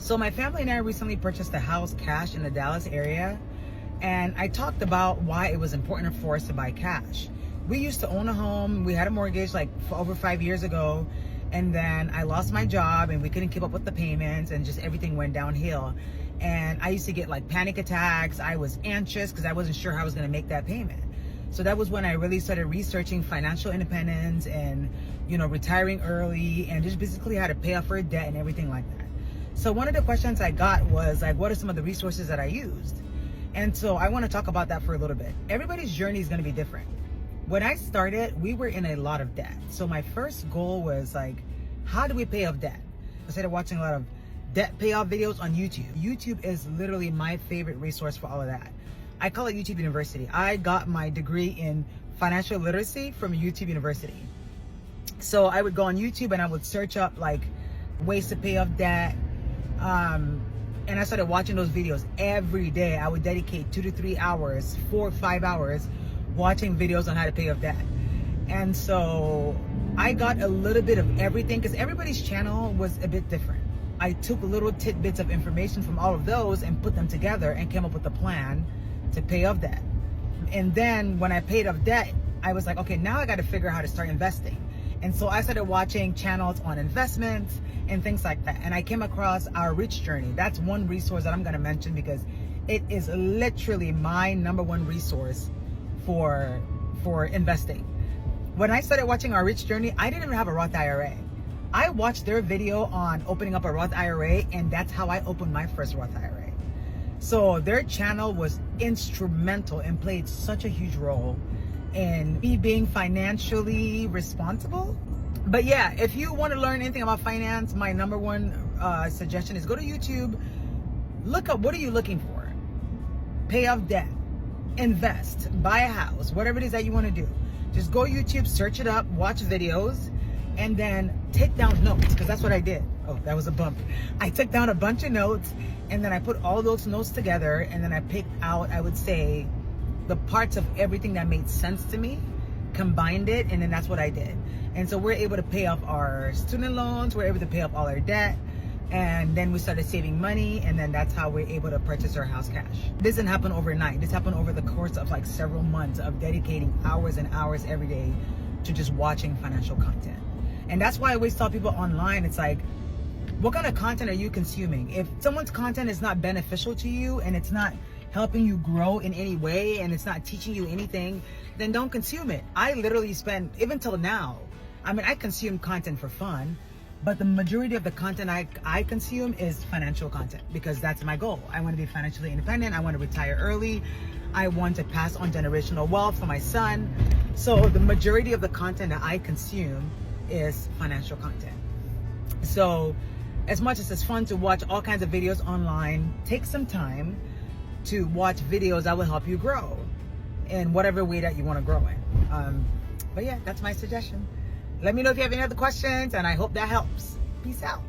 So my family and I recently purchased a house cash in the Dallas area, and I talked about why it was important for us to buy cash. We used to own a home. We had a mortgage like for over 5 years ago, and then I lost my job and we couldn't keep up with the payments and just everything went downhill. And I used to get like panic attacks. I was anxious because I wasn't sure how I was going to make that payment. So that was when I really started researching financial independence and, retiring early and just basically how to pay off our debt and everything like that. So one of the questions I got was like, what are some of the resources that I used? And so I want to talk about that for a little bit. Everybody's journey is going to be different. When I started, we were in a lot of debt. So my first goal was like, how do we pay off debt? I started watching a lot of debt payoff videos on YouTube. YouTube is literally my favorite resource for all of that. I call it YouTube University. I got my degree in financial literacy from YouTube University. So I would go on YouTube and I would search up like ways to pay off debt. And I started watching those videos every day. I would dedicate 2 to 3 hours, 4 or 5 hours watching videos on how to pay off debt. And so I got a little bit of everything because everybody's channel was a bit different. I took little tidbits of information from all of those and put them together and came up with a plan to pay off debt. And then when I paid off debt, I was like, okay, now I got to figure out how to start investing. And so I started watching channels on investments and things like that. And I came across Our Rich Journey. That's one resource that I'm going to mention because it is literally my #1 resource for investing. When I started watching Our Rich Journey, I didn't even have a Roth IRA. I watched their video on opening up a Roth IRA, and that's how I opened my first Roth IRA. So their channel was instrumental and played such a huge role in me being financially responsible. But yeah, if you want to learn anything about finance, my #1 suggestion is go to YouTube, look up what are you looking for. Pay off debt, invest, buy a house, whatever it is that you want to do. Just go YouTube, search it up, watch videos, and then take down notes, because that's what I did. Oh, that was a bump. I took down a bunch of notes, and then I put all those notes together, and then I picked out, I would say, the parts of everything that made sense to me, combined it, and then that's what I did. And so we're able to pay off our student loans, we're able to pay off all our debt, and then we started saving money, and then that's how we're able to purchase our house cash. This didn't happen overnight. This happened over the course of like several months of dedicating hours and hours every day to just watching financial content. And that's why I always tell people online, it's like, what kind of content are you consuming? If someone's content is not beneficial to you and it's not helping you grow in any way and it's not teaching you anything, then don't consume it. I literally spend, even till now, I consume content for fun, but the majority of the content I consume is financial content because that's my goal. I want to be financially independent. I want to retire early. I want to pass on generational wealth for my son. So the majority of the content that I consume is financial content. So as much as it's fun to watch all kinds of videos online, take some time to watch videos that will help you grow in whatever way that you want to grow in. But yeah, that's my suggestion. Let me know if you have any other questions, and I hope that helps. Peace out.